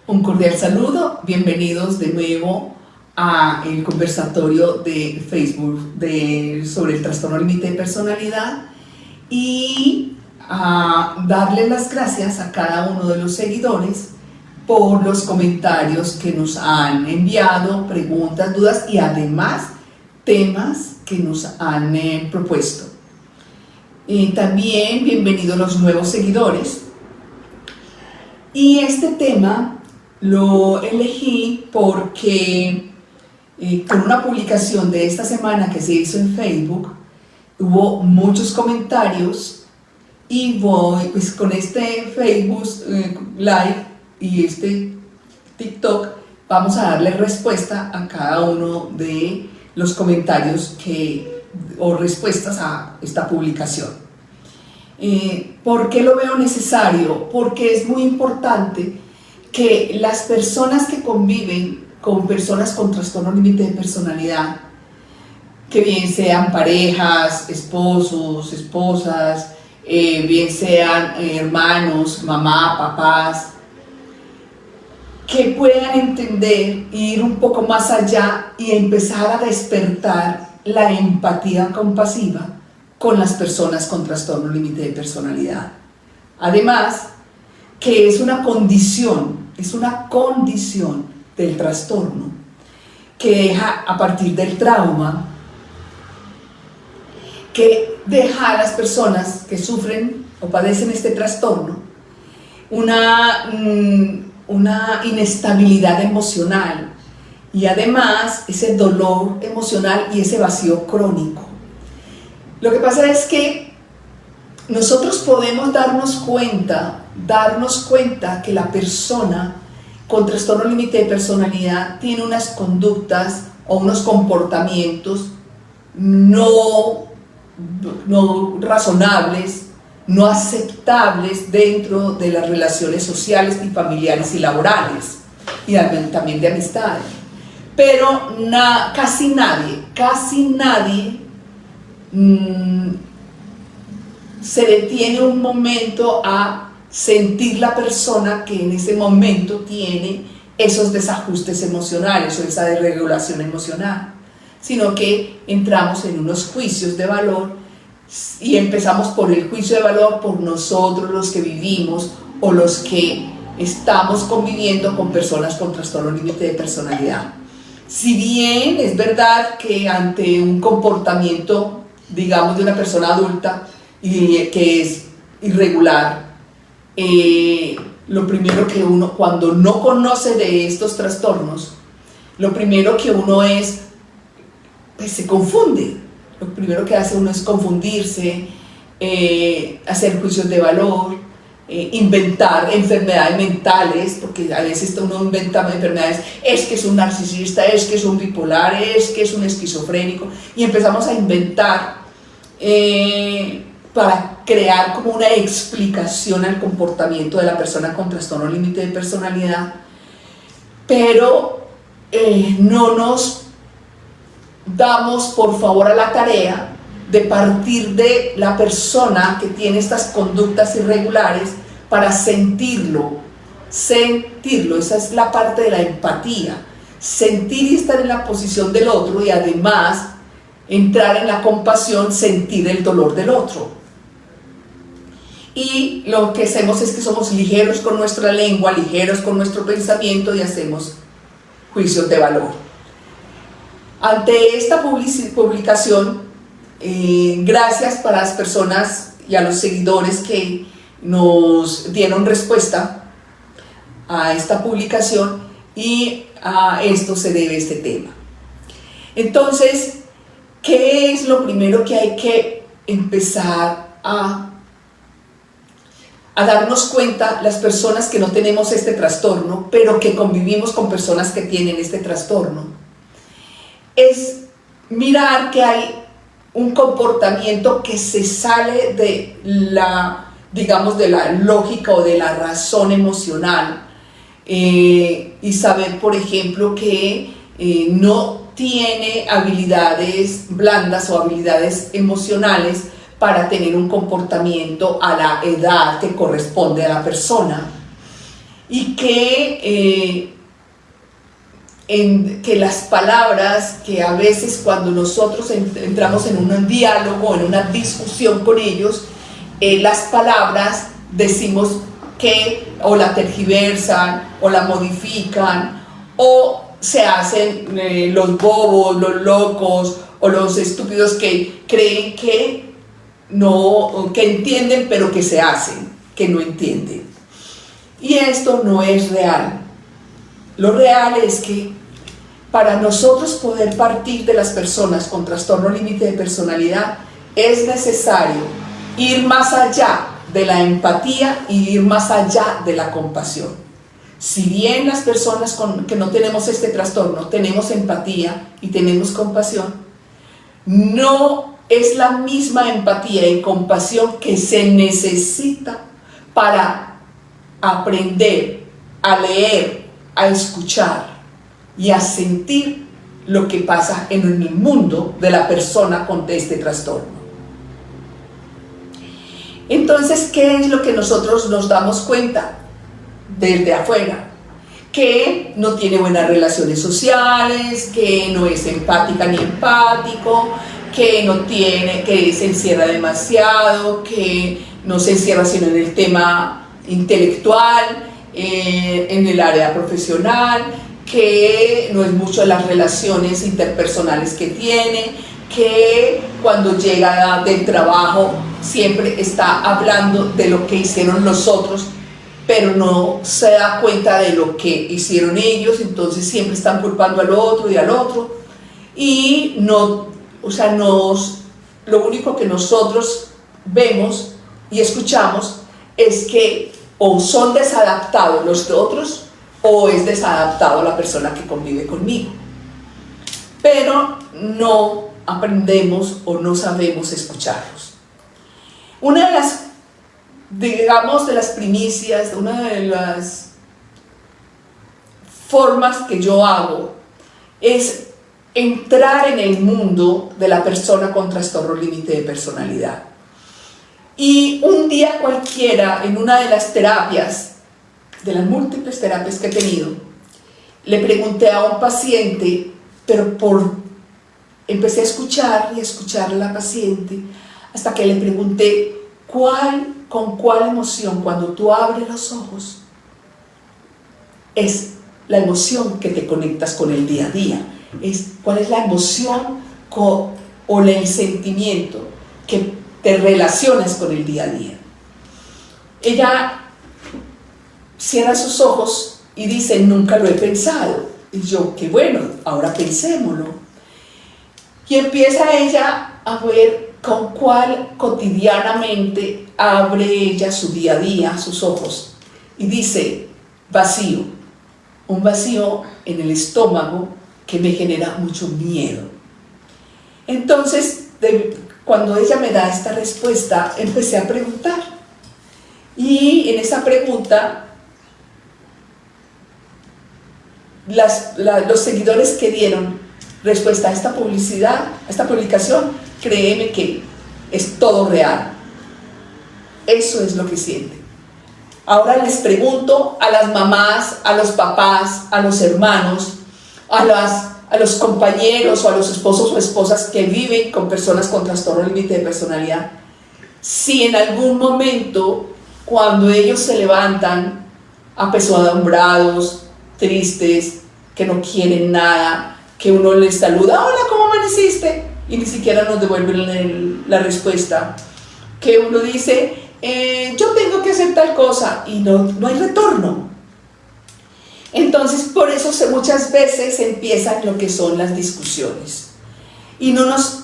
Un cordial saludo, bienvenidos de nuevo a el conversatorio de Facebook sobre el trastorno límite de personalidad y a darle las gracias a cada uno de los seguidores por los comentarios que nos han enviado, preguntas, dudas y además temas que nos han propuesto. También bienvenidos los nuevos seguidores. Y este tema lo elegí porque con una publicación de esta semana que se hizo en Facebook hubo muchos comentarios y voy pues con este Facebook Live y este TikTok vamos a darle respuesta a cada uno de los comentarios o respuestas a esta publicación. ¿Por qué lo veo necesario? Porque es muy importante que las personas que conviven con personas con trastorno límite de personalidad, que bien sean parejas, esposos, esposas, bien sean hermanos, mamá, papás, que puedan entender, ir un poco más allá y empezar a despertar la empatía compasiva con las personas con trastorno límite de personalidad. Además, que es una condición del trastorno que deja a partir del trauma, que deja a las personas que sufren o padecen este trastorno una inestabilidad emocional y además ese dolor emocional y ese vacío crónico. Lo que pasa es que nosotros podemos darnos cuenta que la persona con trastorno límite de personalidad tiene unas conductas o unos comportamientos no razonables, no aceptables dentro de las relaciones sociales y familiares y laborales y también de amistades. Pero casi nadie se detiene un momento a sentir la persona que en ese momento tiene esos desajustes emocionales o esa desregulación emocional, sino que entramos en unos juicios de valor y empezamos por el juicio de valor por nosotros los que vivimos o los que estamos conviviendo con personas con trastorno límite de personalidad. Si bien es verdad que ante un comportamiento, digamos, de una persona adulta y que es irregular, lo primero que uno, cuando no conoce de estos trastornos, lo primero que uno pues se confunde. Lo primero que hace uno es confundirse, hacer juicios de valor, inventar enfermedades mentales, porque a veces uno inventa enfermedades, es que es un narcisista, es que es un bipolar, es que es un esquizofrénico, y empezamos a inventar para crear como una explicación al comportamiento de la persona con trastorno límite de personalidad, pero no nos damos por favor a la tarea de partir de la persona que tiene estas conductas irregulares para sentirlo, esa es la parte de la empatía, sentir y estar en la posición del otro y además entrar en la compasión, sentir el dolor del otro. Y lo que hacemos es que somos ligeros con nuestra lengua, ligeros con nuestro pensamiento y hacemos juicios de valor. Ante esta publicación, gracias para las personas y a los seguidores que nos dieron respuesta a esta publicación y a esto se debe este tema. Entonces, ¿qué es lo primero que hay que empezar a darnos cuenta las personas que no tenemos este trastorno, pero que convivimos con personas que tienen este trastorno? Es mirar que hay un comportamiento que se sale de digamos, de la lógica o de la razón emocional, y saber, por ejemplo, que no tiene habilidades blandas o habilidades emocionales para tener un comportamiento a la edad que corresponde a la persona. y que las palabras, que a veces cuando nosotros entramos en un diálogo, en una discusión con ellos, las palabras decimos que o la tergiversan o la modifican o se hacen los bobos, los locos o los estúpidos que creen que no, que entienden pero que se hacen, que no entienden. Y esto no es real. Lo real es que para nosotros poder partir de las personas con trastorno límite de personalidad es necesario ir más allá de la empatía y ir más allá de la compasión. Si bien las personas que no tenemos este trastorno tenemos empatía y tenemos compasión, no es la misma empatía y compasión que se necesita para aprender a leer, a escuchar y a sentir lo que pasa en el mundo de la persona con este trastorno. Entonces, ¿qué es lo que nosotros nos damos cuenta desde afuera? Que no tiene buenas relaciones sociales, que no es empática ni empático, que se encierra demasiado, que no se encierra sino en el tema intelectual, en el área profesional, que no es mucho de las relaciones interpersonales que tiene, que cuando llega del trabajo siempre está hablando de lo que hicieron los otros, pero no se da cuenta de lo que hicieron ellos, entonces siempre están culpando al otro y al otro, y no, o sea, lo único que nosotros vemos y escuchamos es que o son desadaptados los otros o es desadaptado la persona que convive conmigo, pero no aprendemos o no sabemos escucharlos. Una de las, digamos, de las primicias, una de las formas que yo hago es entrar en el mundo de la persona con trastorno límite de personalidad. Y un día cualquiera, en una de las terapias, de las múltiples terapias que he tenido, le pregunté a un paciente, pero empecé a escuchar y a escuchar a la paciente, hasta que le pregunté, ¿con cuál emoción cuando tú abres los ojos es la emoción que te conectas con el día a día? ¿Cuál es la emoción o el sentimiento que te relacionas con el día a día? Ella cierra sus ojos y dice, nunca lo he pensado. Y yo, qué bueno, ahora pensémoslo. Y empieza ella a ver con cuál cotidianamente abre ella su día a día, sus ojos. Y dice, vacío. Un vacío en el estómago que me genera mucho miedo. Entonces, cuando ella me da esta respuesta, empecé a preguntar. Y en esa pregunta, los seguidores que dieron respuesta a esta publicidad, a esta publicación, créeme que es todo real. Eso es lo que sienten. Ahora les pregunto a las mamás, a los papás, a los hermanos, a los compañeros o a los esposos o esposas que viven con personas con trastorno límite de personalidad, si en algún momento, cuando ellos se levantan apesadumbrados, tristes, que no quieren nada, que uno les saluda, hola, ¿cómo amaneciste? Y ni siquiera nos devuelven la respuesta, que uno dice, yo tengo que hacer tal cosa, y no hay retorno. Entonces, por eso muchas veces empiezan lo que son las discusiones, y no nos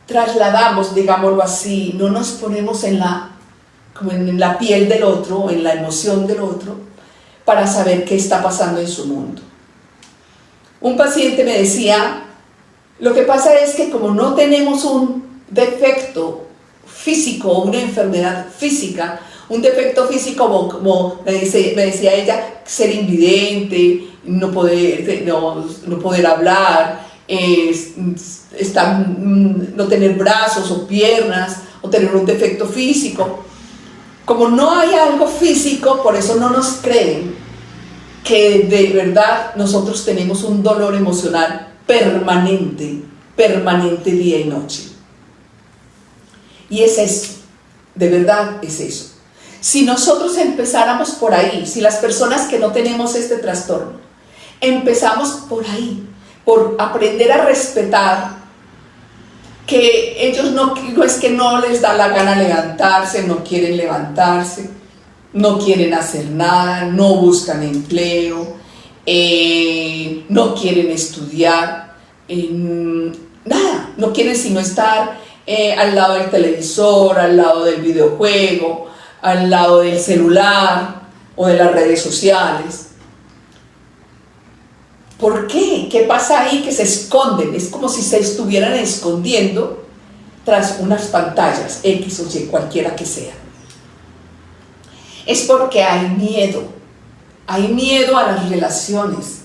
trasladamos, digámoslo así, no nos ponemos como en la piel del otro, en la emoción del otro, para saber qué está pasando en su mundo. Un paciente me decía, lo que pasa es que como no tenemos un defecto físico o una enfermedad física, un defecto físico como me decía ella, ser invidente, no poder hablar, no tener brazos o piernas, o tener un defecto físico, como no hay algo físico, por eso no nos creen que de verdad nosotros tenemos un dolor emocional permanente, permanente día y noche. Y es eso, de verdad es eso. Si nosotros empezáramos por ahí, si las personas que no tenemos este trastorno, empezamos por ahí, por aprender a respetar que ellos no es que no les da la gana levantarse, no quieren levantarse, no quieren hacer nada, no buscan empleo, no quieren estudiar, nada, no quieren sino estar al lado del televisor, al lado del videojuego, al lado del celular o de las redes sociales. ¿Por qué? ¿Qué pasa ahí? Que se esconden, es como si se estuvieran escondiendo tras unas pantallas, X o Y, cualquiera que sea. Es porque hay miedo a las relaciones,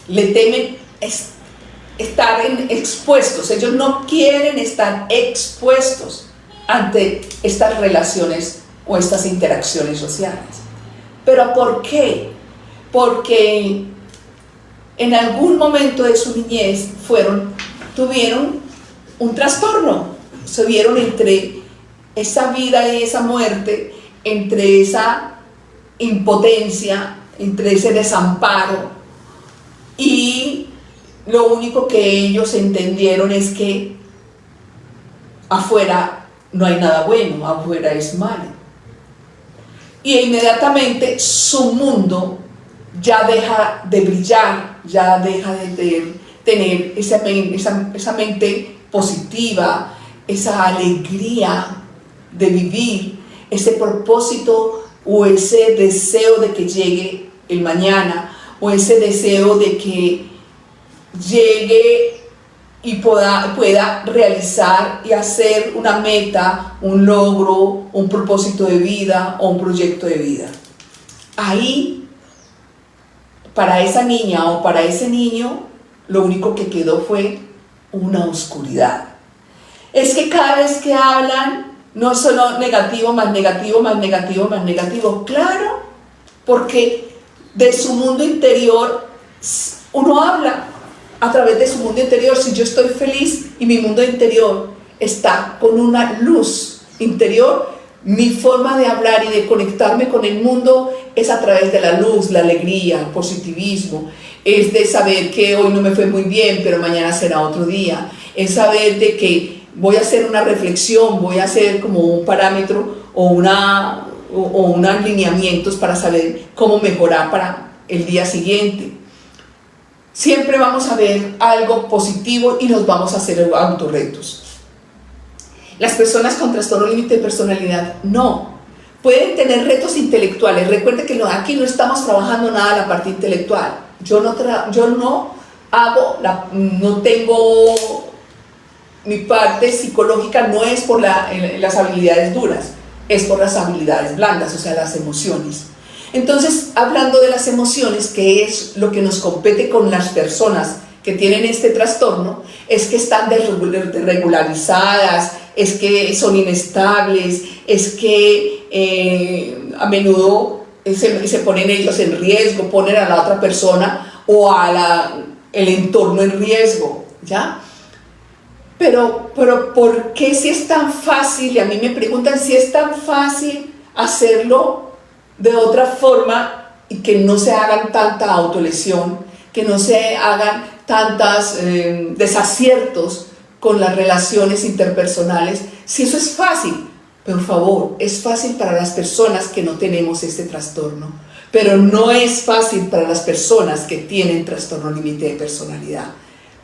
le temen estar expuestos, ellos no quieren estar expuestos ante estas relaciones o estas interacciones sociales. ¿Pero por qué? Porque en algún momento de su niñez tuvieron un trastorno, se vieron entre esa vida y esa muerte, entre esa impotencia, entre ese desamparo, y lo único que ellos entendieron es que afuera no hay nada bueno, afuera es malo. Y inmediatamente su mundo ya deja de brillar, ya deja de tener esa mente positiva, esa alegría de vivir, ese propósito o ese deseo de que llegue el mañana, o ese deseo de que llegue y pueda realizar y hacer una meta, un logro, un propósito de vida o un proyecto de vida. Ahí, para esa niña o para ese niño, lo único que quedó fue una oscuridad. Es que cada vez que hablan, no es solo negativo, más negativo, más negativo, más negativo. Claro, porque de su mundo interior, uno habla a través de su mundo interior. Si yo estoy feliz y mi mundo interior está con una luz interior, mi forma de hablar y de conectarme con el mundo es a través de la luz, la alegría, el positivismo. Es de saber que hoy no me fue muy bien, pero mañana será otro día. Es saber de que voy a hacer una reflexión, voy a hacer como un parámetro o unos lineamientos para saber cómo mejorar para el día siguiente. Siempre vamos a ver algo positivo y nos vamos a hacer autorretos. Las personas con trastorno límite de personalidad no. Pueden tener retos intelectuales. Recuerde que aquí no estamos trabajando nada la parte intelectual. Yo no tengo mi parte psicológica, no es por las habilidades duras, es por las habilidades blandas, o sea, las emociones. Entonces, hablando de las emociones, que es lo que nos compete con las personas que tienen este trastorno, es que están desregularizadas, es que son inestables, es que a menudo se ponen ellos en riesgo, ponen a la otra persona o el entorno en riesgo, ¿ya? Pero ¿por qué si es tan fácil? Y a mí me preguntan si es tan fácil hacerlo de otra forma y que no se hagan tanta autolesión, que no se hagan tantos desaciertos con las relaciones interpersonales. Si eso es fácil, por favor, es fácil para las personas que no tenemos este trastorno, pero no es fácil para las personas que tienen trastorno límite de personalidad.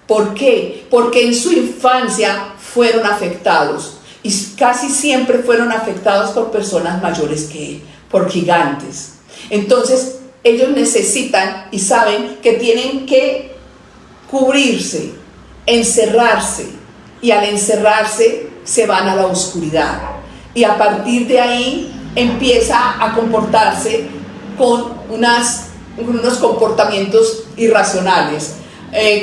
¿Por qué? Porque en su infancia fueron afectados y casi siempre fueron afectados por personas mayores que él, por gigantes. Entonces ellos necesitan y saben que tienen que cubrirse, encerrarse, y al encerrarse se van a la oscuridad y a partir de ahí empieza a comportarse con unos comportamientos irracionales,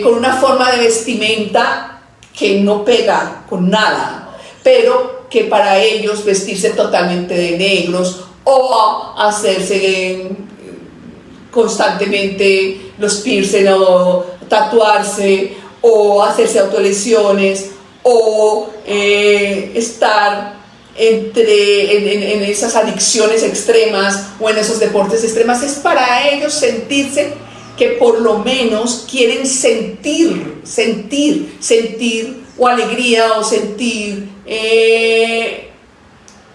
con una forma de vestimenta que no pega con nada, pero que para ellos vestirse totalmente de negros o hacerse constantemente los piercing o tatuarse o hacerse autolesiones o estar en esas adicciones extremas o en esos deportes extremos, es para ellos sentirse que por lo menos quieren sentir o alegría o sentir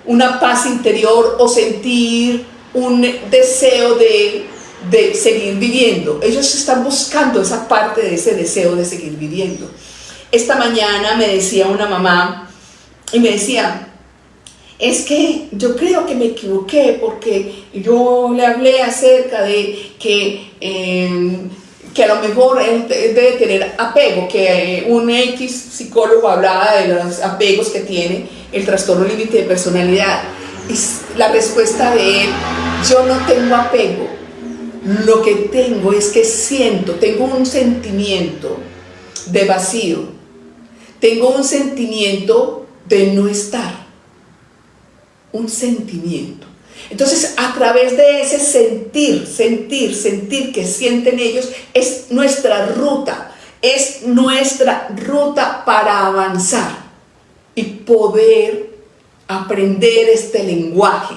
una paz interior o sentir un deseo de seguir viviendo. Ellos están buscando esa parte de ese deseo de seguir viviendo. Esta mañana me decía una mamá y me decía, es que yo creo que me equivoqué porque yo le hablé acerca de que a lo mejor él debe tener apego, que un X psicólogo hablaba de los apegos que tiene el trastorno límite de personalidad. Y la respuesta de él, yo no tengo apego, lo que tengo es que tengo un sentimiento de vacío, tengo un sentimiento de no estar. Un sentimiento. Entonces, a través de ese sentir que sienten ellos, es nuestra ruta para avanzar y poder aprender este lenguaje.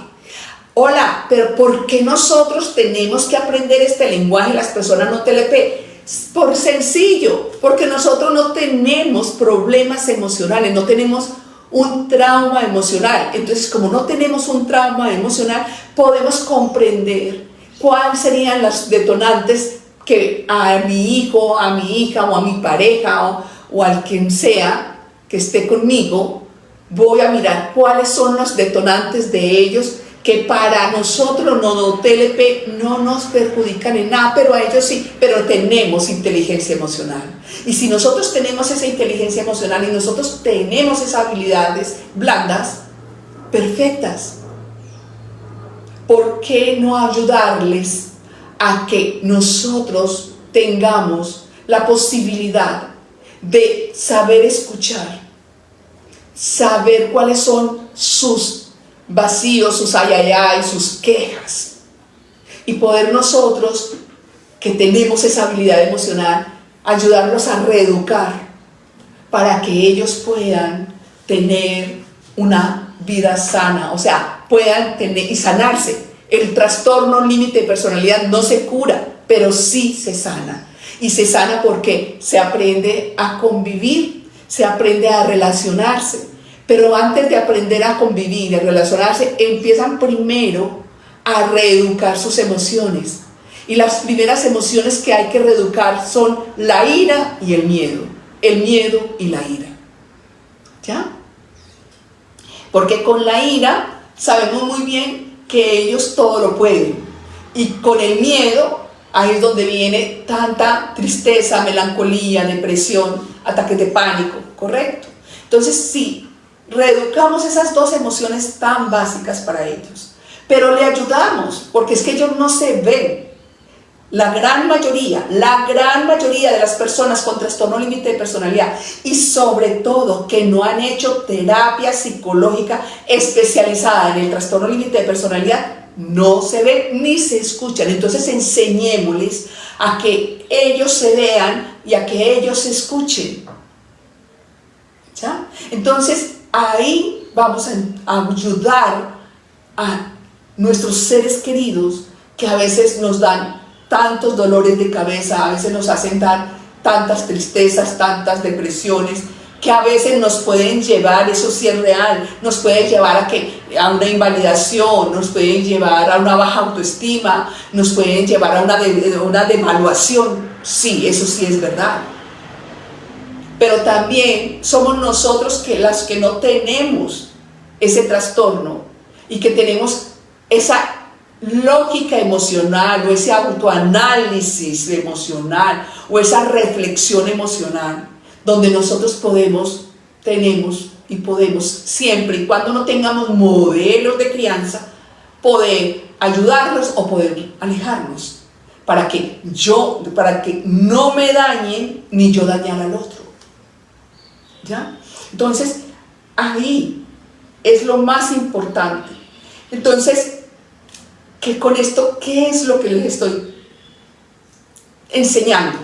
Hola, pero ¿por qué nosotros tenemos que aprender este lenguaje, las personas no TLP? Por sencillo, porque nosotros no tenemos problemas emocionales, no tenemos un trauma emocional. Entonces, como no tenemos un trauma emocional, podemos comprender cuáles serían las detonantes que a mi hijo, a mi hija o a mi pareja o al quien sea que esté conmigo, voy a mirar cuáles son los detonantes de ellos que para nosotros no TLP no nos perjudican en nada, pero a ellos sí, pero tenemos inteligencia emocional. Y si nosotros tenemos esa inteligencia emocional y nosotros tenemos esas habilidades blandas, perfectas, ¿por qué no ayudarles a que nosotros tengamos la posibilidad de saber escuchar, saber cuáles son sus vacíos, sus ay, sus quejas, y poder nosotros, que tenemos esa habilidad emocional, ayudarlos a reeducar para que ellos puedan tener una vida sana, o sea, puedan tener y sanarse. El trastorno límite de personalidad no se cura, pero sí se sana. Y se sana porque se aprende a convivir, se aprende a relacionarse. Pero antes de aprender a convivir y a relacionarse, empiezan primero a reeducar sus emociones. Y las primeras emociones que hay que reeducar son la ira y el miedo. El miedo y la ira. ¿Ya? Porque con la ira sabemos muy bien que ellos todo lo pueden. Y con el miedo, ahí es donde viene tanta tristeza, melancolía, depresión, ataques de pánico, ¿correcto? Entonces sí, reeducamos esas dos emociones tan básicas para ellos, pero le ayudamos, porque es que ellos no se ven. La gran mayoría de las personas con trastorno límite de personalidad, y sobre todo que no han hecho terapia psicológica especializada en el trastorno límite de personalidad, no se ven ni se escuchan. Entonces enseñémosles a que ellos se vean y a que ellos se escuchen. ¿Ya? Entonces ahí vamos a ayudar a nuestros seres queridos que a veces nos dan tantos dolores de cabeza, a veces nos hacen dar tantas tristezas, tantas depresiones, que a veces nos pueden llevar, eso sí es real, nos puede llevar a una invalidación, nos pueden llevar a una baja autoestima, nos pueden llevar a una devaluación. Sí, eso sí es verdad. Pero también somos nosotros las que no tenemos ese trastorno y que tenemos esa lógica emocional o ese autoanálisis emocional o esa reflexión emocional, donde nosotros tenemos siempre y cuando no tengamos modelos de crianza, poder ayudarlos o poder alejarnos para que no me dañen ni yo dañar al otro. ¿Ya? Entonces, ahí es lo más importante. Entonces, que con esto, ¿qué es lo que les estoy enseñando?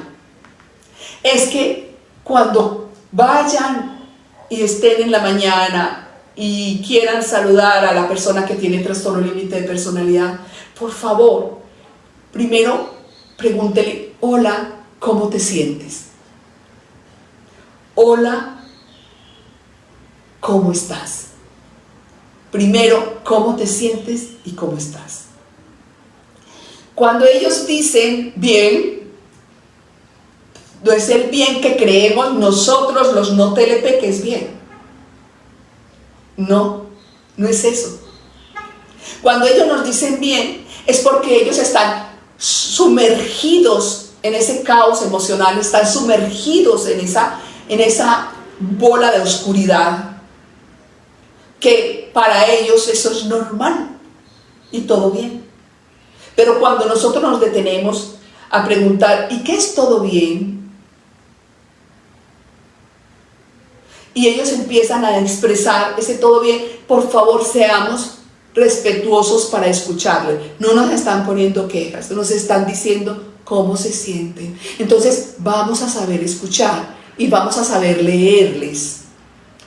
Es que cuando vayan y estén en la mañana y quieran saludar a la persona que tiene trastorno límite de personalidad, por favor, primero pregúntele: hola, ¿cómo te sientes? Hola, ¿cómo estás? Primero, ¿cómo te sientes y cómo estás? Cuando ellos dicen bien, no es el bien que creemos nosotros los no TLP que es bien. No, no es eso. Cuando ellos nos dicen bien, es porque ellos están sumergidos en ese caos emocional, están sumergidos en esa bola de oscuridad, que para ellos eso es normal y todo bien. Pero cuando nosotros nos detenemos a preguntar: ¿y qué es todo bien? Y ellos empiezan a expresar ese todo bien, por favor, seamos respetuosos para escucharle. No nos están poniendo quejas, nos están diciendo cómo se sienten. Entonces vamos a saber escuchar y vamos a saber leerles,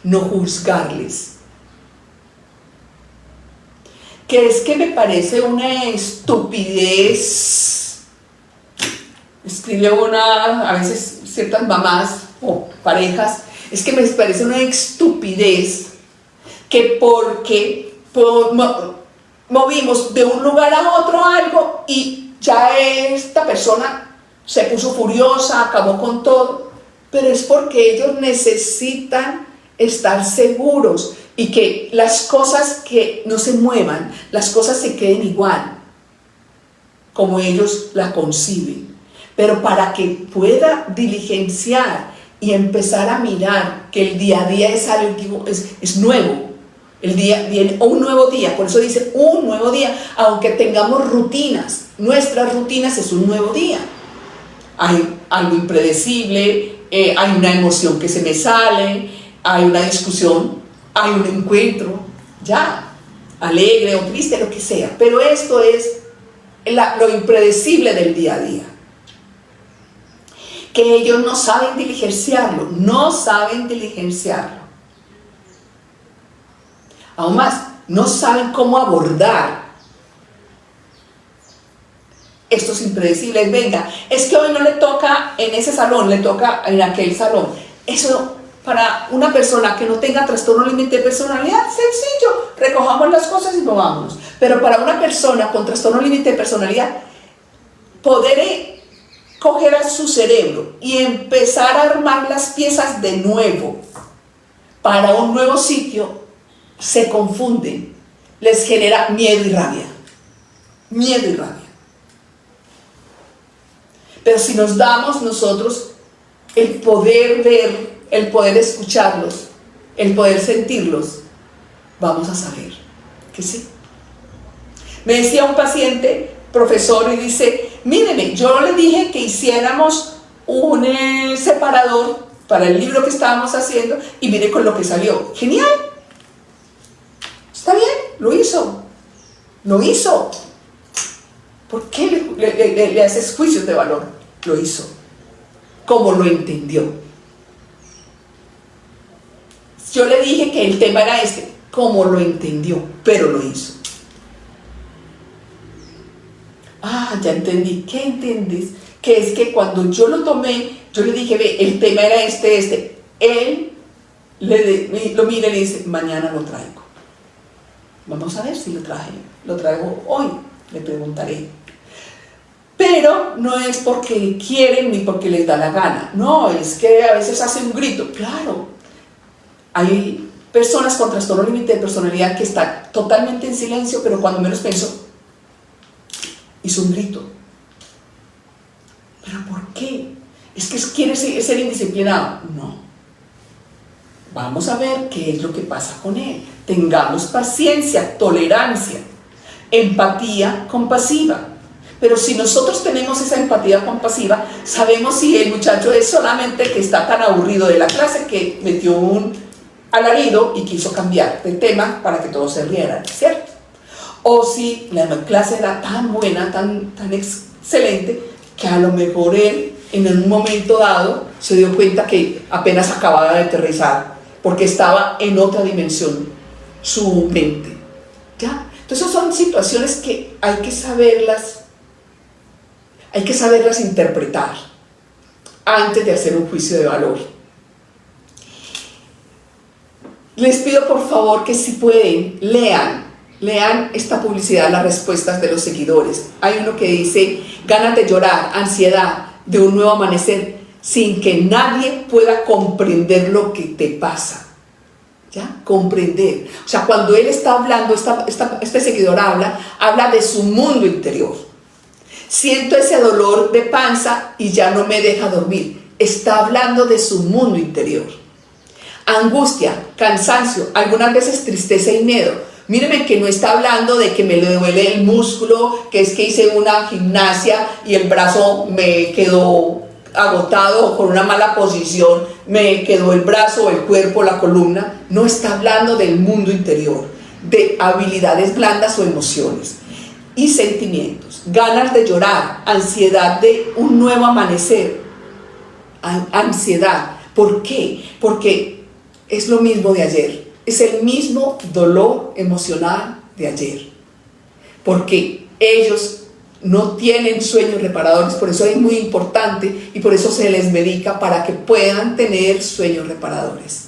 no juzgarles. Que es que me parece una estupidez, escribe a veces ciertas mamás o parejas, es que me parece una estupidez que porque movimos de un lugar a otro algo y ya esta persona se puso furiosa, acabó con todo, pero es porque ellos necesitan estar seguros y que las cosas que no se muevan, las cosas se queden igual como ellos la conciben. Pero para que pueda diligenciar y empezar a mirar que el día a día es algo, es nuevo, el día viene un nuevo día, por eso dice un nuevo día, aunque tengamos rutinas, nuestras rutinas es un nuevo día. Hay algo impredecible, hay una emoción que se me sale, hay una discusión, hay un encuentro, ya, alegre o triste, lo que sea, pero esto es lo impredecible del día a día. Que ellos no saben diligenciarlo, Aún más, no saben cómo abordar estos impredecibles. Venga, es que hoy no le toca en ese salón, le toca en aquel salón. Eso, para una persona que no tenga trastorno límite de personalidad, sencillo, recojamos las cosas y nos vamos. Pero para una persona con trastorno límite de personalidad, poder coger a su cerebro y empezar a armar las piezas de nuevo para un nuevo sitio, se confunden, les genera miedo y rabia. Pero si nos damos nosotros el poder ver, el poder escucharlos, el poder sentirlos, vamos a saber que sí. Me decía un paciente, profesor, y dice: míreme, yo le dije que hiciéramos un separador para el libro que estábamos haciendo y mire con lo que salió. Genial, está bien, lo hizo. ¿Por qué le haces juicios de valor? Lo hizo, como lo entendió. Yo le dije que el tema era este, como lo entendió, pero lo hizo. Ya entendí. ¿Qué entiendes? Que es que cuando yo lo tomé, yo le dije: ve, el tema era este. Él lo mira y le dice: mañana lo traigo. Vamos a ver si lo traje. Lo traigo hoy, le preguntaré. Pero no es porque quieren ni porque les da la gana. No, es que a veces hace un grito. Claro, hay personas con trastorno límite de personalidad que están totalmente en silencio, pero cuando menos pienso, hizo un grito. ¿Pero por qué? ¿Es que quiere ser indisciplinado? No. Vamos a ver qué es lo que pasa con él. Tengamos paciencia, tolerancia, empatía compasiva. Pero si nosotros tenemos esa empatía compasiva, sabemos si el muchacho es solamente que está tan aburrido de la clase que metió un alarido y quiso cambiar de tema para que todos se rieran, ¿cierto? O si la clase era tan buena, tan excelente, que a lo mejor él en un momento dado se dio cuenta que apenas acababa de aterrizar, porque estaba en otra dimensión su mente, ¿ya? Entonces son situaciones que hay que saberlas interpretar antes de hacer un juicio de valor. Les pido por favor que si pueden, lean esta publicidad, las respuestas de los seguidores. Hay uno que dice: ganas de llorar, ansiedad de un nuevo amanecer, sin que nadie pueda comprender lo que te pasa. ¿Ya? Comprender. O sea, cuando él está hablando, este seguidor habla de su mundo interior. Siento ese dolor de panza y ya no me deja dormir. Está hablando de su mundo interior. Angustia, cansancio, algunas veces tristeza y miedo. Míreme que no está hablando de que me duele el músculo, que es que hice una gimnasia y el brazo me quedó agotado o con una mala posición, me quedó el brazo, el cuerpo, la columna. No está hablando del mundo interior, de habilidades blandas o emociones y sentimientos, ganas de llorar, ansiedad de un nuevo amanecer, ansiedad. ¿Por qué? Porque es lo mismo de ayer, es el mismo dolor emocional de ayer, porque ellos no tienen sueños reparadores. Por eso es muy importante y por eso se les medica para que puedan tener sueños reparadores.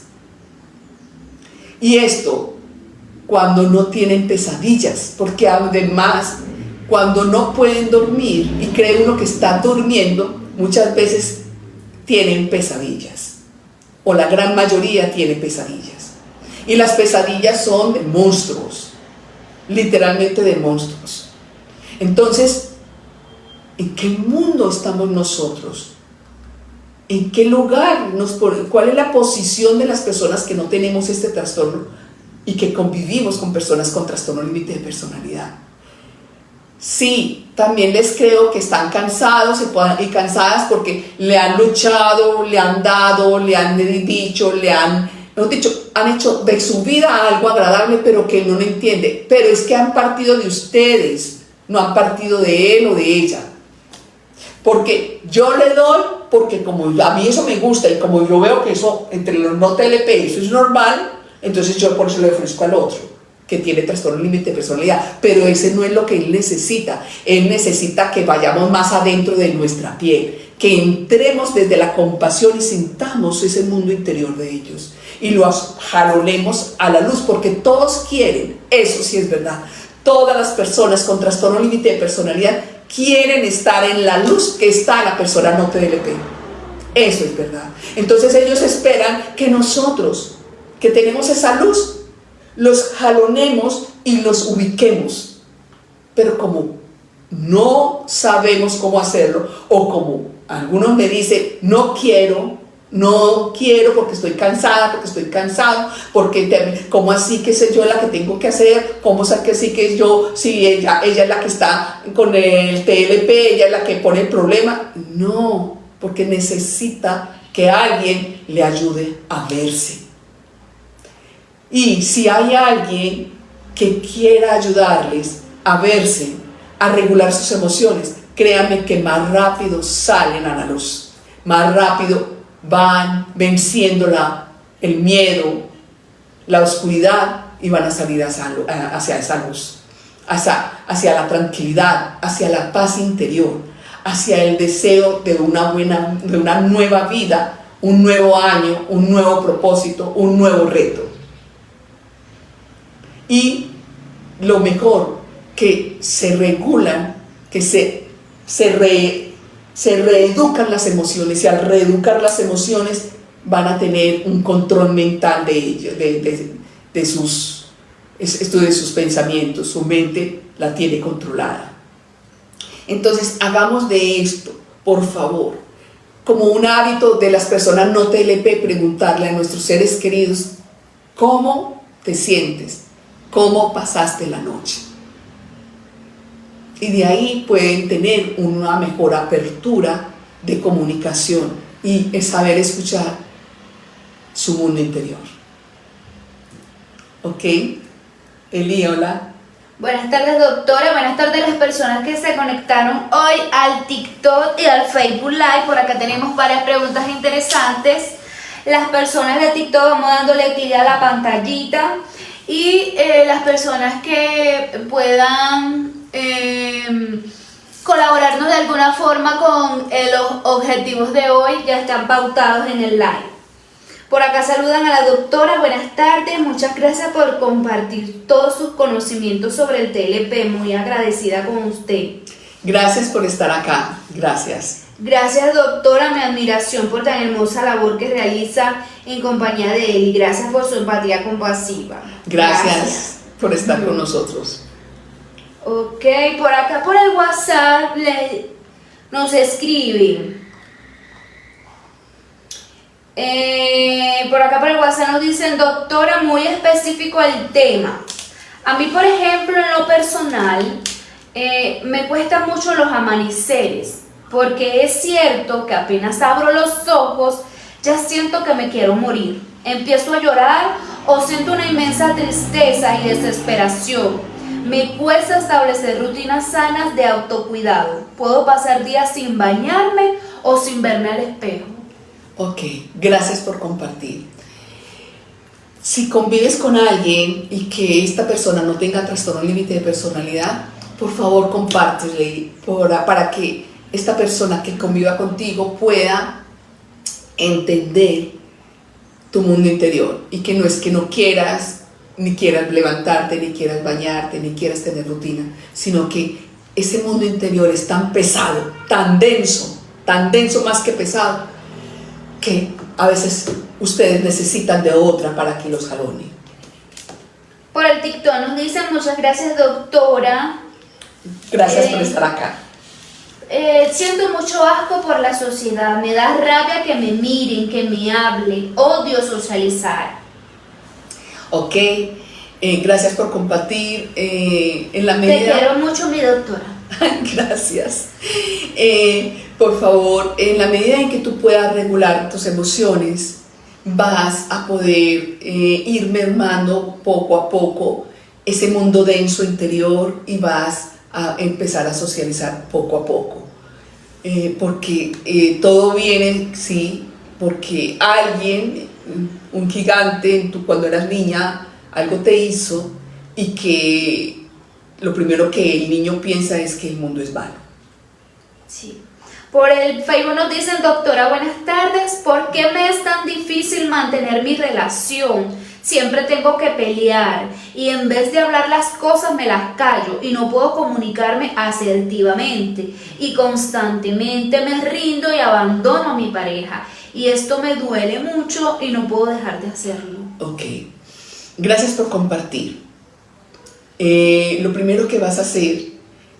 Y esto cuando no tienen pesadillas, porque además cuando no pueden dormir y cree uno que está durmiendo, muchas veces tienen pesadillas, o la gran mayoría tiene pesadillas, y las pesadillas son de monstruos, literalmente de monstruos. Entonces, ¿en qué mundo estamos nosotros? ¿En qué lugar cuál es la posición de las personas que no tenemos este trastorno y que convivimos con personas con trastorno límite de personalidad? Sí, también les creo que están cansados y cansadas porque le han luchado, le han dado, le han dicho, han hecho de su vida algo agradable, pero que no lo entiende. Pero es que han partido de ustedes, no han partido de él o de ella. Porque yo le doy, porque como a mí eso me gusta y como yo veo que eso entre los no TLP eso es normal, entonces yo por eso le ofrezco al otro que tiene trastorno límite de personalidad. Pero ese no es lo que él necesita. Él necesita que vayamos más adentro de nuestra piel, que entremos desde la compasión y sintamos ese mundo interior de ellos y los jalonemos a la luz, porque todos quieren, eso sí es verdad, todas las personas con trastorno límite de personalidad quieren estar en la luz que está en la persona no TLP. Eso es verdad. Entonces ellos esperan que nosotros, que tenemos esa luz, los jalonemos y los ubiquemos. Pero como no sabemos cómo hacerlo, o como algunos me dicen, no quiero porque estoy cansada, porque estoy cansado, porque ¿cómo así que sé yo la que tengo que hacer? ¿Cómo sé que sí que yo, si ella es la que está con el TLP, ella es la que pone el problema? No, porque necesita que alguien le ayude a verse. Y si hay alguien que quiera ayudarles a verse, a regular sus emociones, créanme que más rápido salen a la luz, más rápido van venciendo el miedo, la oscuridad, y van a salir hacia esa luz, hacia la tranquilidad, hacia la paz interior, hacia el deseo de una nueva vida, un nuevo año, un nuevo propósito, un nuevo reto. Y lo mejor, que se regulan, que se reeducan las emociones, y al reeducar las emociones van a tener un control mental de ellos, de sus pensamientos. Su mente la tiene controlada. Entonces hagamos de esto, por favor, como un hábito de las personas no TLP, preguntarle a nuestros seres queridos: ¿cómo te sientes? ¿Cómo pasaste la noche? Y de ahí pueden tener una mejor apertura de comunicación y saber escuchar su mundo interior. Ok. Eli, hola. Buenas tardes, doctora. Buenas tardes a las personas que se conectaron hoy al TikTok y al Facebook Live. Por acá tenemos varias preguntas interesantes. Las personas de TikTok vamos dándole clic a la pantallita y las personas que puedan colaborarnos de alguna forma con los objetivos de hoy ya están pautados en el live. Por acá saludan a la doctora, buenas tardes, muchas gracias por compartir todos sus conocimientos sobre el TLP, muy agradecida con usted. Gracias por estar acá, gracias. Gracias doctora, mi admiración por tan hermosa labor que realiza en compañía de él y gracias por su empatía compasiva. Gracias por estar con nosotros. Ok, por acá por el WhatsApp nos escriben. Por acá por el WhatsApp nos dicen, doctora, muy específico el tema. A mí, por ejemplo, en lo personal, me cuestan mucho los amaneceres, porque es cierto que apenas abro los ojos, ya siento que me quiero morir. Empiezo a llorar o siento una inmensa tristeza y desesperación. Me cuesta establecer rutinas sanas de autocuidado. Puedo pasar días sin bañarme o sin verme al espejo. Ok, gracias por compartir. Si convives con alguien y que esta persona no tenga trastorno límite de personalidad, por favor compártele para que esta persona que conviva contigo pueda entender tu mundo interior y que no es que no quieras, ni quieras levantarte, ni quieras bañarte, ni quieras tener rutina, sino que ese mundo interior es tan pesado, tan denso más que pesado, que a veces ustedes necesitan de otra para que los jalone. Por el TikTok nos dicen, muchas gracias doctora. Gracias por estar acá. Siento mucho asco por la sociedad, me da rabia que me miren, que me hablen, odio socializar. Ok, gracias por compartir. En la medida... Te quiero mucho, mi doctora. Gracias. Por favor, en la medida en que tú puedas regular tus emociones, vas a poder ir mermando poco a poco ese mundo denso interior y vas a empezar a socializar poco a poco. Porque todo viene, sí, porque alguien, un gigante, tú cuando eras niña, algo te hizo y que lo primero que el niño piensa es que el mundo es malo. Sí. Por el Facebook nos dicen, doctora, buenas tardes, ¿por qué me es tan difícil mantener mi relación? Siempre tengo que pelear y en vez de hablar las cosas me las callo y no puedo comunicarme asertivamente y constantemente me rindo y abandono a mi pareja y esto me duele mucho y no puedo dejar de hacerlo. Ok, gracias por compartir. Lo primero que vas a hacer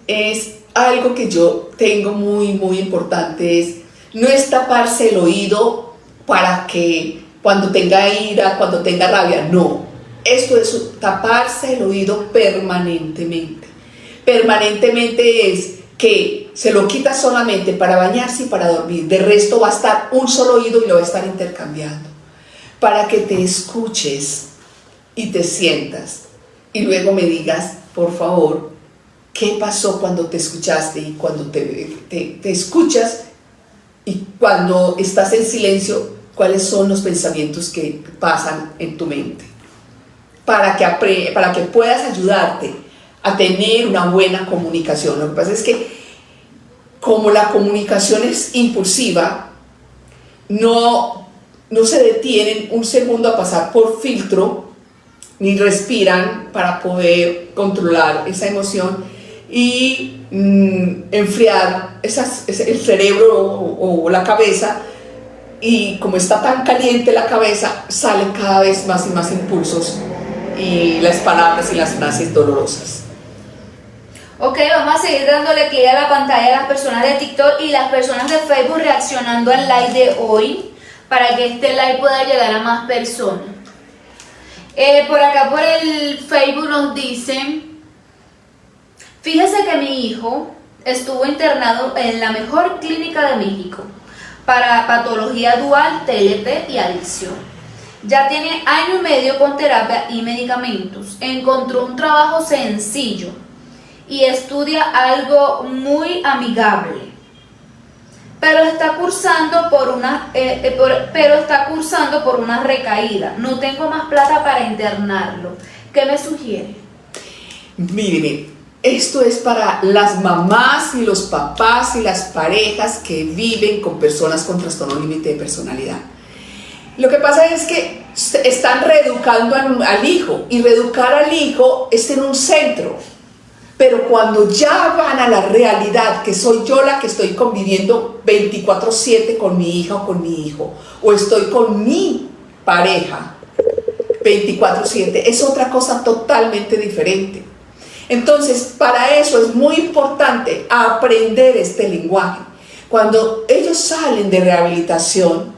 es algo que yo tengo muy importante, es no es taparse el oído para que cuando tenga ira, cuando tenga rabia, no. Esto es taparse el oído permanentemente. Permanentemente es que se lo quita solamente para bañarse y para dormir. De resto va a estar un solo oído y lo va a estar intercambiando. Para que te escuches y te sientas. Y luego me digas, por favor, ¿qué pasó cuando te escuchaste y cuando te escuchas y cuando estás en silencio? ¿Cuáles son los pensamientos que pasan en tu mente? Para que puedas ayudarte a tener una buena comunicación. Lo que pasa es que como la comunicación es impulsiva, no se detienen un segundo a pasar por filtro, ni respiran para poder controlar esa emoción y enfriar el cerebro o la cabeza, y como está tan caliente la cabeza, salen cada vez más y más impulsos y las palabras y las frases dolorosas. Ok, vamos a seguir dándole clic a la pantalla a las personas de TikTok y las personas de Facebook reaccionando al live de hoy para que este live pueda llegar a más personas. Por acá por el Facebook nos dicen, fíjese que mi hijo estuvo internado en la mejor clínica de México para patología dual, TLP y adicción. Ya tiene año y medio con terapia y medicamentos. Encontró un trabajo sencillo y estudia algo muy amigable. Pero está cursando por una recaída. No tengo más plata para internarlo. ¿Qué me sugiere? Mire, esto es para las mamás y los papás y las parejas que viven con personas con trastorno límite de personalidad. Lo que pasa es que están reeducando al hijo, y reeducar al hijo es en un centro. Pero cuando ya van a la realidad, que soy yo la que estoy conviviendo 24/7 con mi hija o con mi hijo, o estoy con mi pareja 24/7, es otra cosa totalmente diferente. Entonces, para eso es muy importante aprender este lenguaje. Cuando ellos salen de rehabilitación,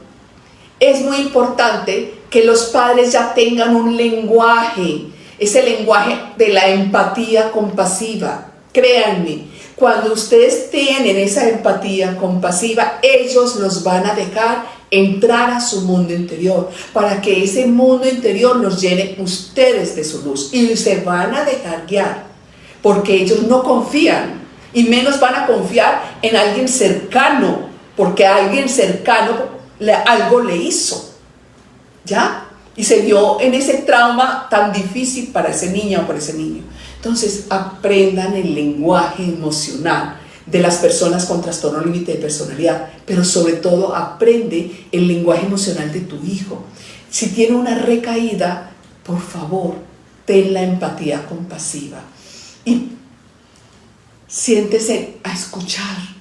es muy importante que los padres ya tengan un lenguaje, ese lenguaje de la empatía compasiva. Créanme, cuando ustedes tienen esa empatía compasiva, ellos los van a dejar entrar a su mundo interior, para que ese mundo interior los llene ustedes de su luz, y se van a dejar guiar, porque ellos no confían, y menos van a confiar en alguien cercano, porque a alguien cercano algo le hizo, ¿ya? Y se vio en ese trauma tan difícil para ese niño o para ese niño. Entonces, aprendan el lenguaje emocional de las personas con trastorno límite de personalidad, pero sobre todo aprende el lenguaje emocional de tu hijo. Si tiene una recaída, por favor, ten la empatía compasiva y siéntese a escucharlo,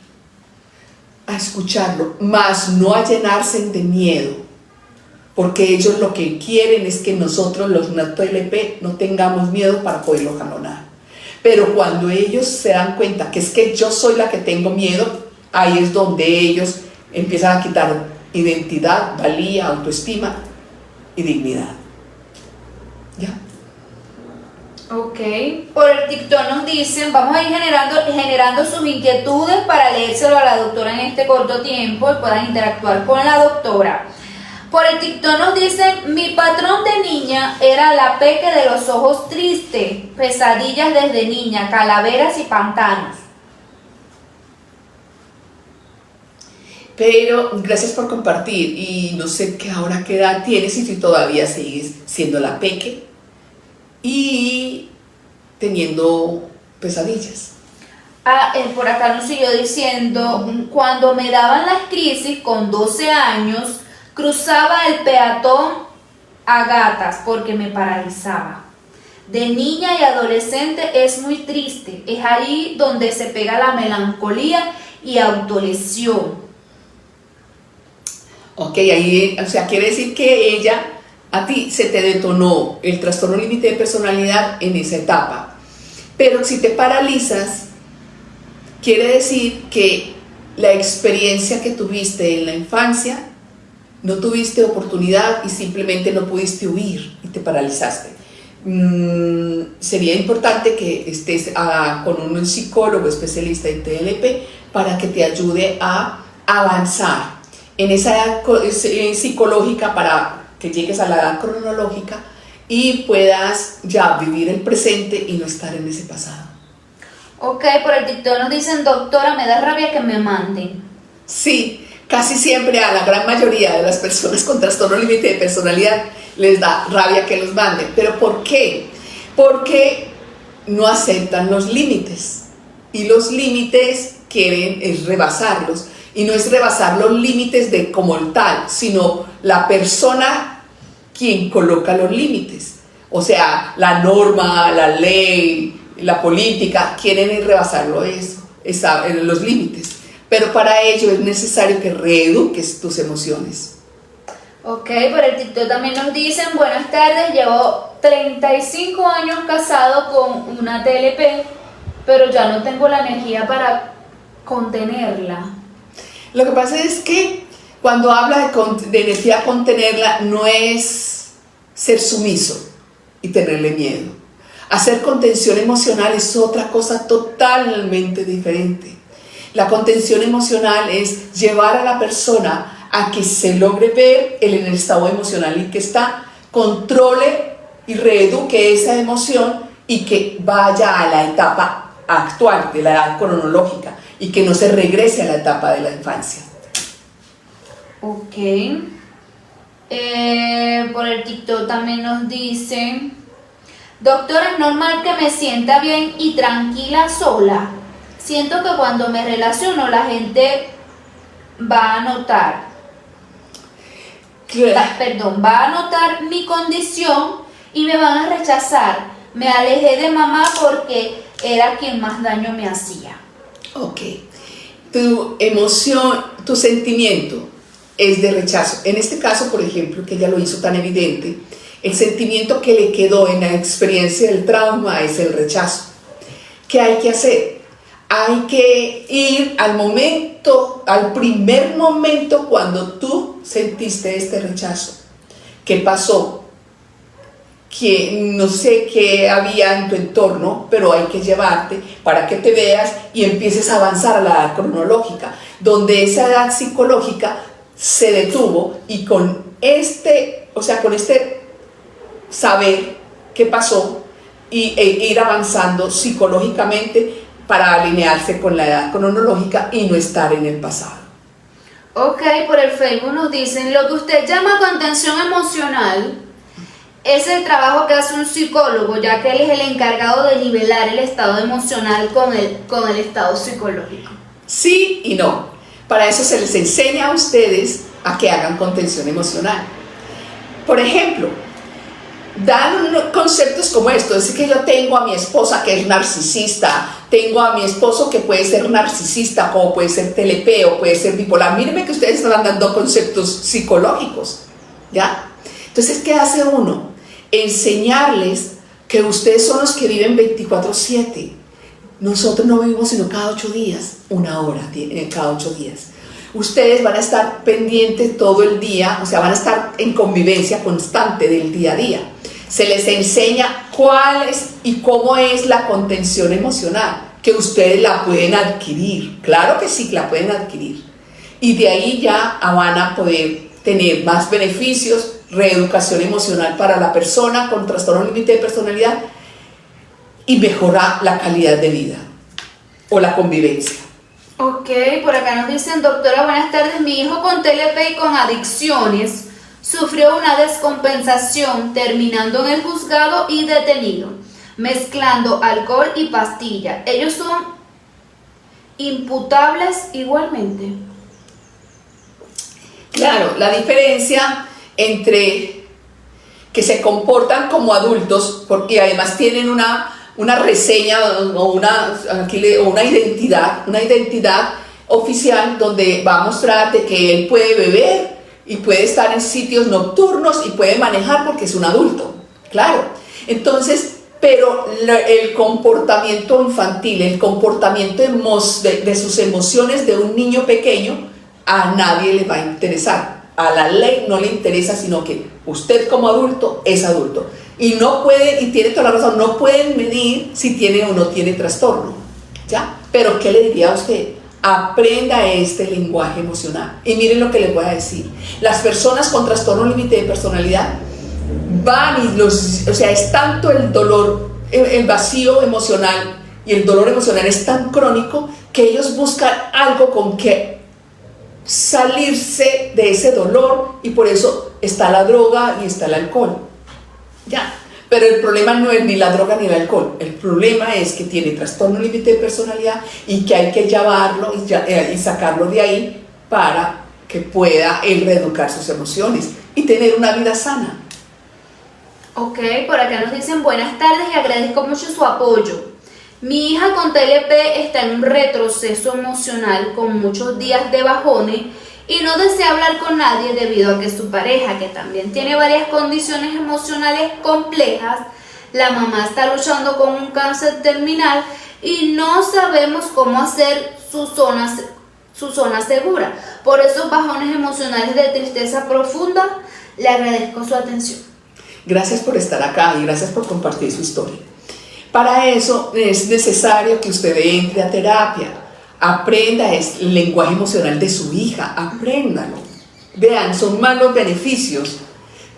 más no a llenarse de miedo, porque ellos lo que quieren es que nosotros, los NATLP, no tengamos miedo para poderlo jalonar. Pero cuando ellos se dan cuenta que es que yo soy la que tengo miedo, ahí es donde ellos empiezan a quitar identidad, valía, autoestima y dignidad. ¿Ya? Ok, por el TikTok nos dicen, vamos a ir generando sus inquietudes para leérselo a la doctora en este corto tiempo y puedan interactuar con la doctora. Por el TikTok nos dicen, mi patrón de niña era la peque de los ojos tristes, pesadillas desde niña, calaveras y pantanos. Pero gracias por compartir, y no sé qué edad tienes y si todavía sigues siendo la peque y teniendo pesadillas. Por acá nos siguió diciendo, cuando me daban las crisis con 12 años, cruzaba el peatón a gatas porque me paralizaba. De niña y adolescente es muy triste, es ahí donde se pega la melancolía y autolesión. Ok, ahí, o sea, quiere decir que a ti se te detonó el trastorno límite de personalidad en esa etapa. Pero si te paralizas, quiere decir que la experiencia que tuviste en la infancia, no tuviste oportunidad y simplemente no pudiste huir y te paralizaste. Sería importante que estés con un psicólogo especialista en TLP para que te ayude a avanzar en esa edad psicológica, para que llegues a la edad cronológica y puedas ya vivir el presente y no estar en ese pasado. Ok, por el TikTok nos dicen, doctora, me da rabia que me manden. Sí, casi siempre a la gran mayoría de las personas con trastorno límite de personalidad les da rabia que los manden. ¿Pero por qué? Porque no aceptan los límites, y los límites quieren es rebasarlos. Y no es rebasar los límites de como tal, sino la persona quien coloca los límites. O sea, la norma, la ley, la política, quieren rebasarlo los límites. Pero para ello es necesario que reeduques tus emociones. Ok, por el TikTok también nos dicen, buenas tardes, llevo 35 años casado con una TLP, pero ya no tengo la energía para contenerla. Lo que pasa es que cuando habla de energía contenerla, no es ser sumiso y tenerle miedo. Hacer contención emocional es otra cosa totalmente diferente. La contención emocional es llevar a la persona a que se logre ver el estado emocional y que está, controle y reeduque esa emoción y que vaya a la etapa actual de la edad cronológica y que no se regrese a la etapa de la infancia. Ok. Por el TikTok también nos dicen: doctor, ¿es normal que me sienta bien y tranquila sola? Siento que cuando me relaciono la gente va a notar, va a notar mi condición y me van a rechazar. Me alejé de mamá porque era quien más daño me hacía. Ok. Tu emoción, tu sentimiento es de rechazo. En este caso, por ejemplo, que ella lo hizo tan evidente, el sentimiento que le quedó en la experiencia del trauma es el rechazo. ¿Qué hay que hacer? Hay que ir al momento, al primer momento cuando tú sentiste este rechazo. ¿Qué pasó? Que no sé qué había en tu entorno, pero hay que llevarte para que te veas y empieces a avanzar a la edad cronológica, donde esa edad psicológica se detuvo y con este saber qué pasó e ir avanzando psicológicamente para alinearse con la edad cronológica y no estar en el pasado. Ok, por el Facebook nos dicen: lo que usted llama contención emocional es el trabajo que hace un psicólogo, ya que él es el encargado de nivelar el estado emocional con el estado psicológico. Sí y no. Para eso se les enseña a ustedes a que hagan contención emocional. Por ejemplo, dan conceptos como esto: es que yo tengo a mi esposa que es narcisista, tengo a mi esposo que puede ser narcisista, o puede ser TLP, o puede ser bipolar. Mírenme que ustedes están dando conceptos psicológicos, ¿ya? Entonces, ¿qué hace uno? Enseñarles que ustedes son los que viven 24/7. Nosotros no vivimos sino cada 8 días, una hora cada 8 días. Ustedes van a estar pendientes todo el día, o sea, van a estar en convivencia constante del día a día. Se les enseña cuál es y cómo es la contención emocional, que ustedes la pueden adquirir. Claro que sí, la pueden adquirir. Y de ahí ya van a poder tener más beneficios, reeducación emocional para la persona con trastorno límite de personalidad y mejorar la calidad de vida o la convivencia. Ok, por acá nos dicen: doctora, buenas tardes, mi hijo con TLP y con adicciones sufrió una descompensación terminando en el juzgado y detenido, mezclando alcohol y pastilla. ¿Ellos son imputables igualmente? Claro, la diferencia entre que se comportan como adultos, porque además tienen una reseña o una identidad oficial donde va a mostrar de que él puede beber y puede estar en sitios nocturnos y puede manejar porque es un adulto, claro. Entonces, pero el comportamiento infantil, el comportamiento de sus emociones de un niño pequeño, a nadie le va a interesar. A la ley no le interesa, sino que usted como adulto es adulto. Y no puede, y tiene toda la razón, no pueden medir si tiene o no tiene trastorno, ¿ya? Pero ¿qué le diría a usted? Aprenda este lenguaje emocional. Y miren lo que les voy a decir. Las personas con trastorno límite de personalidad van es tanto el dolor, el vacío emocional y el dolor emocional es tan crónico que ellos buscan algo con que salirse de ese dolor, y por eso está la droga y está el alcohol, ya. Pero el problema no es ni la droga ni el alcohol, el problema es que tiene trastorno límite de personalidad y que hay que llevarlo y sacarlo de ahí para que pueda él reeducar sus emociones y tener una vida sana. Ok, por acá nos dicen: buenas tardes y agradezco mucho su apoyo. Mi hija con TLP está en un retroceso emocional con muchos días de bajones y no desea hablar con nadie debido a que su pareja, que también tiene varias condiciones emocionales complejas, la mamá está luchando con un cáncer terminal y no sabemos cómo hacer su zona segura. Por esos bajones emocionales de tristeza profunda, le agradezco su atención. Gracias por estar acá y gracias por compartir su historia. Para eso es necesario que usted entre a terapia, aprenda el lenguaje emocional de su hija, apréndalo, Vean, son más los beneficios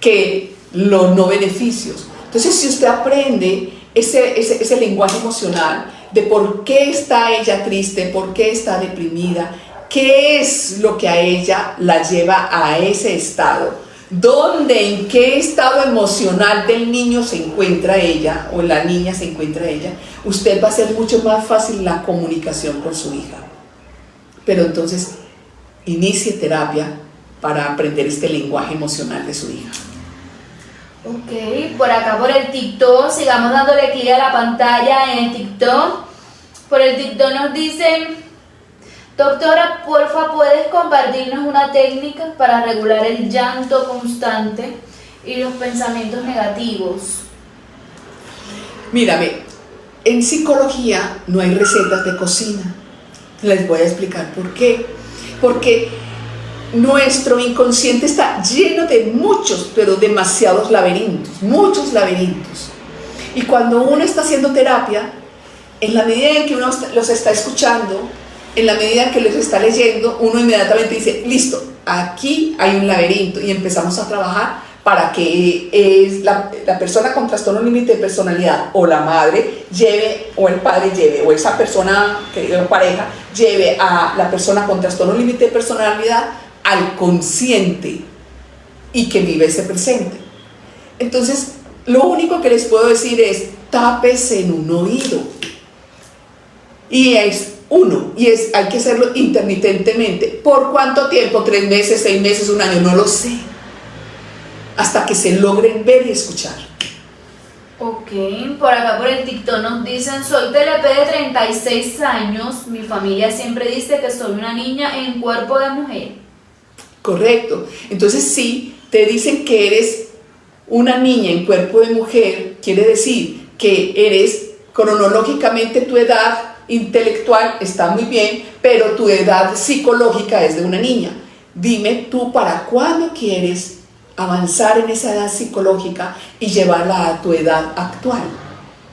que los no beneficios. Entonces, si usted aprende ese lenguaje emocional de por qué está ella triste, por qué está deprimida, qué es lo que a ella la lleva a ese estado, dónde, en qué estado emocional del niño se encuentra ella o la niña se encuentra ella, usted va a hacer mucho más fácil la comunicación con su hija. Pero entonces, inicie terapia para aprender este lenguaje emocional de su hija. Ok, por acá por el TikTok, sigamos dándole clic a la pantalla en el TikTok. Por el TikTok nos dicen: doctora, porfa, ¿puedes compartirnos una técnica para regular el llanto constante y los pensamientos negativos? Mírame, en psicología no hay recetas de cocina. Les voy a explicar por qué. Porque nuestro inconsciente está lleno de muchos, pero demasiados laberintos, muchos laberintos. Y cuando uno está haciendo terapia, en la medida en que uno los está escuchando, en la medida en que los está leyendo, uno inmediatamente dice, listo, aquí hay un laberinto, y empezamos a trabajar para que la persona con trastorno límite de personalidad, o la madre lleve, o el padre lleve, o esa persona, o pareja, lleve a la persona con trastorno límite de personalidad al consciente y que vive ese presente. Entonces, lo único que les puedo decir es, tápese en un oído. Y es uno, hay que hacerlo intermitentemente. ¿Por cuánto tiempo? 3 meses, 6 meses, 1 año, no lo sé. Hasta que se logren ver y escuchar. Ok, por acá por el TikTok nos dicen: soy TLP de 36 años, mi familia siempre dice que soy una niña en cuerpo de mujer. Correcto. Entonces, si te dicen que eres una niña en cuerpo de mujer, quiere decir que eres, cronológicamente tu edad intelectual está muy bien, pero tu edad psicológica es de una niña. Dime tú para cuándo quieres avanzar en esa edad psicológica y llevarla a tu edad actual,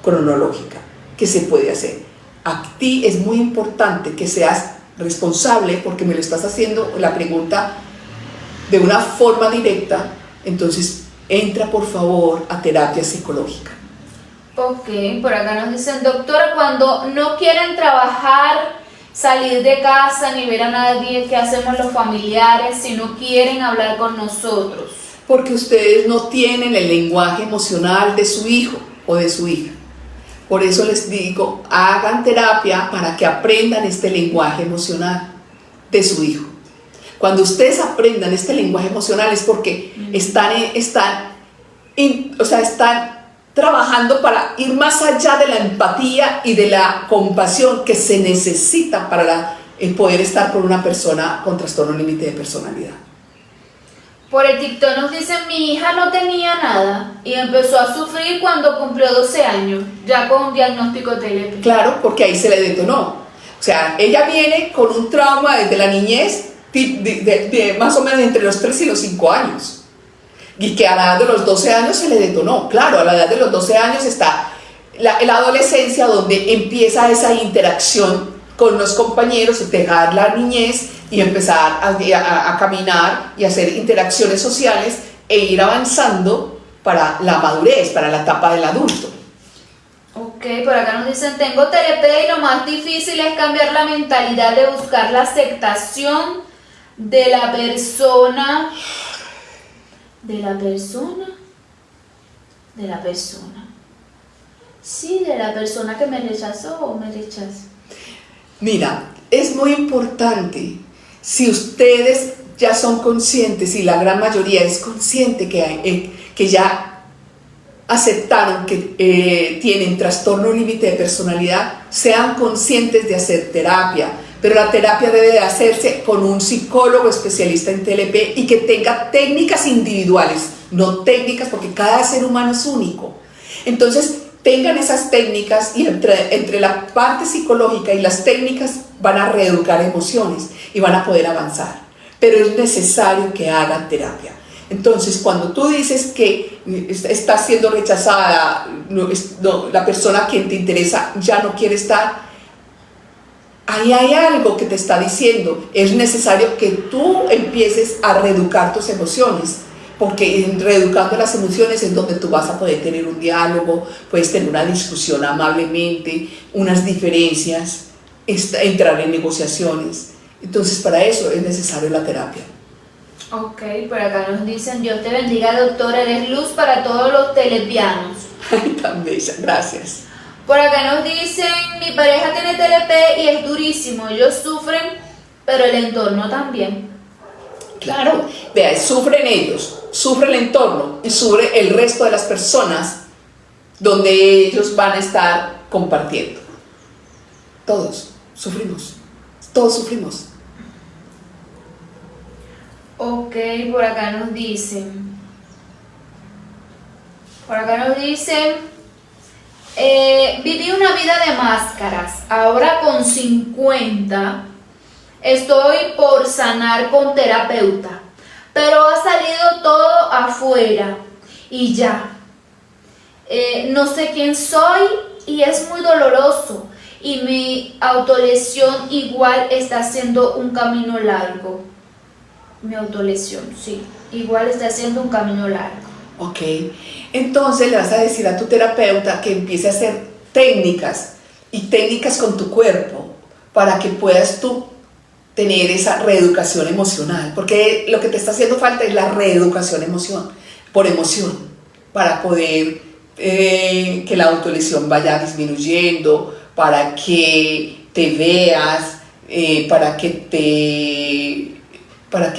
cronológica, que se puede hacer. A ti es muy importante que seas responsable, porque me lo estás haciendo la pregunta de una forma directa. Entonces entra por favor a terapia psicológica. Ok, por acá nos dicen: doctora, cuando no quieren trabajar, salir de casa ni ver a nadie, ¿qué hacemos los familiares si no quieren hablar con nosotros? Porque ustedes no tienen el lenguaje emocional de su hijo o de su hija. Por eso les digo, hagan terapia para que aprendan este lenguaje emocional de su hijo. Cuando ustedes aprendan este lenguaje emocional es porque están trabajando para ir más allá de la empatía y de la compasión que se necesita para poder estar con una persona con trastorno límite de personalidad. Por el TikTok nos dicen: mi hija no tenía nada y empezó a sufrir cuando cumplió 12 años, ya con un diagnóstico TLP. Claro, porque ahí se le detonó. O sea, ella viene con un trauma desde la niñez, de más o menos entre los 3 y los 5 años. Y que a la edad de los 12 años se le detonó. Claro, a la edad de los 12 años está la adolescencia, donde empieza esa interacción con los compañeros, dejar la niñez y empezar a caminar y hacer interacciones sociales e ir avanzando para la madurez, para la etapa del adulto. Ok, por acá nos dicen: tengo TLP y lo más difícil es cambiar la mentalidad de buscar la aceptación de la persona. Sí, de la persona que me rechazó o me rechaza. Mira, es muy importante, si ustedes ya son conscientes, y la gran mayoría es consciente que ya aceptaron que tienen trastorno límite de personalidad, sean conscientes de hacer terapia. Pero la terapia debe de hacerse con un psicólogo especialista en TLP y que tenga técnicas individuales, no técnicas, porque cada ser humano es único. Entonces, tengan esas técnicas, y entre la parte psicológica y las técnicas van a reeducar emociones y van a poder avanzar. Pero es necesario que hagan terapia. Entonces, cuando tú dices que estás siendo rechazada, la persona a quien te interesa ya no quiere estar, ahí hay algo que te está diciendo, es necesario que tú empieces a reeducar tus emociones, porque en reeducando las emociones es donde tú vas a poder tener un diálogo, puedes tener una discusión amablemente, unas diferencias, entrar en negociaciones. Entonces para eso es necesario la terapia. Ok, por acá nos dicen, Dios te bendiga, doctora, eres luz para todos los telepianos. Ay, tan bella, gracias. Por acá nos dicen, mi pareja tiene TLP y es durísimo, ellos sufren, pero el entorno también. Claro, vea, sufren ellos, sufre el entorno y sufre el resto de las personas donde ellos van a estar compartiendo. Todos sufrimos, todos sufrimos. Ok, por acá nos dicen, viví una vida de máscaras, ahora con 50 estoy por sanar con terapeuta, pero ha salido todo afuera y ya. No sé quién soy y es muy doloroso y mi autolesión igual está haciendo un camino largo. Mi autolesión, sí, igual está haciendo un camino largo. Ok, entonces le vas a decir a tu terapeuta que empiece a hacer técnicas y técnicas con tu cuerpo para que puedas tú tener esa reeducación emocional, porque lo que te está haciendo falta es la reeducación por emoción, para poder que la autolesión vaya disminuyendo, para que te veas, para que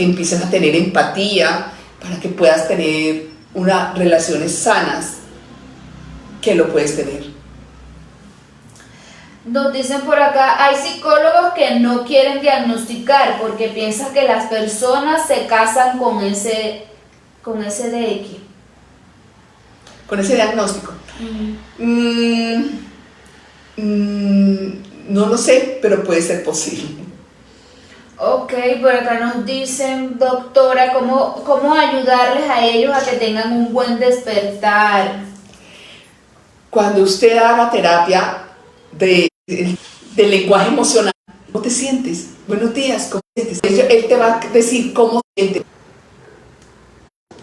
empieces a tener empatía, para que puedas tener unas relaciones sanas, que lo puedes tener. Nos dicen por acá, hay psicólogos que no quieren diagnosticar porque piensan que las personas se casan con ese DX. Con ese diagnóstico. No lo sé, pero puede ser posible. Ok, por acá nos dicen, doctora, ¿cómo ayudarles a ellos a que tengan un buen despertar? Cuando usted haga terapia de lenguaje emocional, ¿cómo te sientes? Buenos días, ¿cómo te sientes? Él te va a decir cómo te sientes.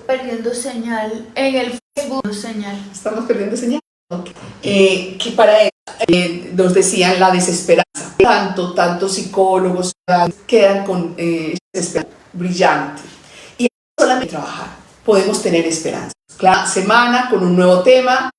Perdiendo señal en el Facebook, señal. Estamos perdiendo señal. Okay. Que para él nos decían la desesperanza. Tanto psicólogos quedan con esperanza brillante. Y solamente trabajar podemos tener esperanza. La semana con un nuevo tema.